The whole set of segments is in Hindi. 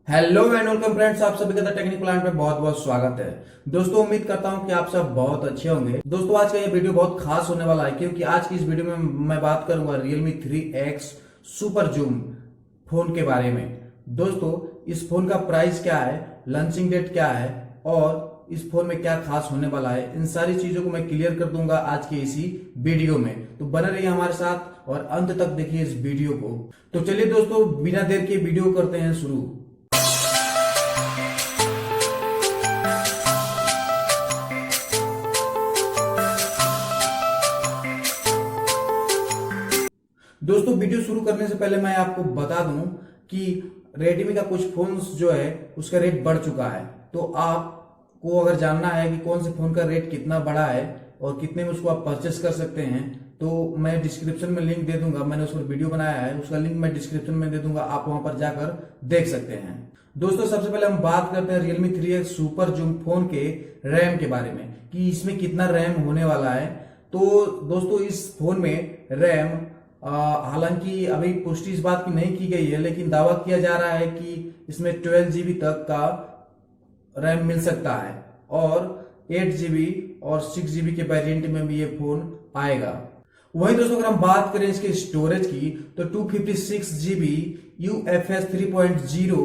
हेलो एंड वेलकम फ्रेंड्स, आप सभी का टेक्निकल प्लान पे बहुत बहुत स्वागत है। दोस्तों उम्मीद करता हूं कि आप सब बहुत अच्छे होंगे। दोस्तों आज का ये वीडियो बहुत खास होने वाला है क्योंकि आज की इस वीडियो में मैं बात करूंगा Realme 3X SuperZoom फोन के बारे में। दोस्तों इस फोन का प्राइस क्या है, लॉन्चिंग डेट क्या है और इस फोन में क्या खास होने वाला है, इन सारी चीजों को मैं क्लियर कर दूंगा आज के इसी वीडियो में। तो बने रहिए हमारे साथ और अंत तक देखिए इस वीडियो को। तो चलिए दोस्तों बिना देर के वीडियो करते हैं शुरू। दोस्तों वीडियो शुरू करने से पहले मैं आपको बता दूं कि Redmi का कुछ फोन्स जो है उसका रेट बढ़ चुका है। तो आपको अगर जानना है कि कौन से फोन का रेट कितना बढ़ा है और कितने में उसको आप परचेस कर सकते हैं, तो मैं डिस्क्रिप्शन में लिंक दे दूंगा। मैंने उस पर वीडियो बनाया है, उसका लिंक मैं डिस्क्रिप्शन में दे दूंगा, आप वहां पर जाकर देख सकते हैं। दोस्तों सबसे पहले हम बात करते हैं Realme 3X SuperZoom फोन के रैम के बारे में कि इसमें कितना रैम होने वाला है। तो दोस्तों इस फोन में रैम हालांकि अभी पुष्टि इस बात की नहीं की गई है, लेकिन दावा किया जा रहा है कि इसमें 12 GB तक का रैम मिल सकता है और 8 GB और 6 GB के वेरिएंट में भी ये फोन आएगा। वहीं दोस्तों अगर हम बात करें इसके स्टोरेज की तो 256 GB UFS 3.0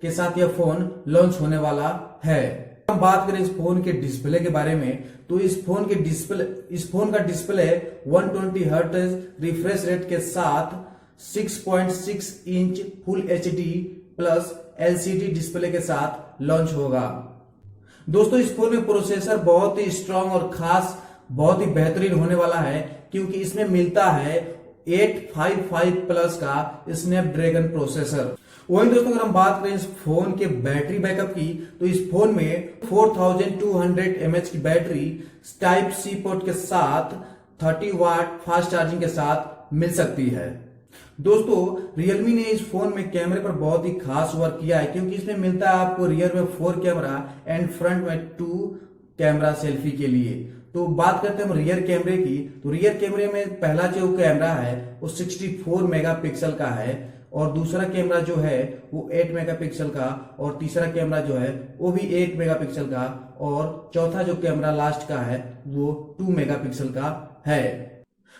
के साथ यह फोन लॉन्च होने वाला है। हम बात करें इस फोन के डिस्प्ले के बारे में तो इस फोन का डिस्प्ले 120 हर्ट्ज रिफ्रेश रेट के साथ 6.6 inch full HD plus LCD display के साथ लॉन्च होगा। दोस्तों इस फोन में प्रोसेसर बहुत ही स्ट्रांग और खास बहुत ही बेहतरीन होने वाला है क्योंकि इसमें मिलता है 855 प्लस का स्नैपड्रैगन प्रोसेसर। वहीं दोस्तों अगर हम बात करें इस फोन के बैटरी बैकअप की तो इस फोन में 4200 mAh की बैटरी टाइप सी पोर्ट के साथ 30 वाट फास्ट चार्जिंग के साथ मिल सकती है। दोस्तों Realme ने इस फोन में कैमरे पर बहुत ही खास वर्क किया है क्योंकि इसमें मिलता है आपको रियर में 4 कैमरा एंड फ्रंट में 2 कैमरा सेल्फी के लिए। तो बात करते हैं हम रियर कैमरे की, तो रियर कैमरे में पहला जो कैमरा है वो 64 मेगापिक्सल का है और दूसरा कैमरा जो है वो 8 मेगापिक्सल का और तीसरा कैमरा जो है वो भी 8 मेगापिक्सल का और चौथा जो कैमरा लास्ट का है वो 2 मेगापिक्सल का है।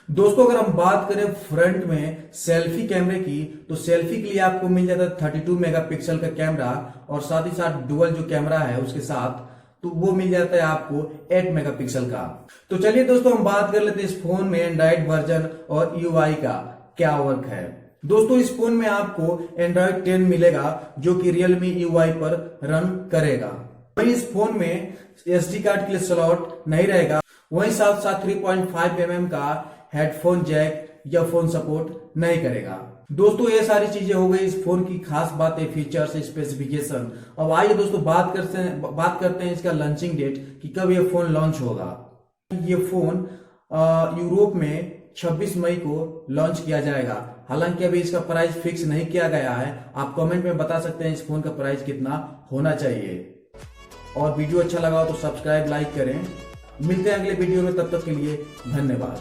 दोस्तों अगर हम बात करें फ्रंट में सेल्फी कैमरे की तो सेल्फी के लिए आपको मिल जाता है 32 मेगापिक्सल का कैमरा और साथ ही साथ डुअल जो कैमरा है उसके साथ तो वो मिल जाता है आपको 8 मेगापिक्सल का। तो चलिए दोस्तों हम बात कर लेते हैं इस फोन में एंड्रॉइड वर्जन और UI का क्या वर्क है। दोस्तों इस फोन में आपको Android 10 मिलेगा जो कि Realme UI पर रन करेगा। वहीं इस फोन में SD कार्ड के लिए स्लॉट नहीं रहेगा। वहीं साथ साथ 3.5 mm का हेडफोन जैक या फोन सपोर्ट नहीं करेगा। दोस्तों ये सारी चीजें हो गई इस फोन की खास बातें, फीचर्स, स्पेसिफिकेशन। अब आइए दोस्तों बात करते हैं इसका लॉन्चिंग डेट कि कब ये फोन लॉन्च होगा। ये फोन यूरोप में 26 मई को लॉन्च किया जाएगा। हालांकि अभी इसका प्राइस फिक्स नहीं किया गया है, आप कमेंट में बता सकते हैं इस फोन का प्राइस कितना होना चाहिए। और वीडियो अच्छा लगा हो तो सब्सक्राइब लाइक करें। मिलते हैं अगले वीडियो में, तब तक के लिए धन्यवाद।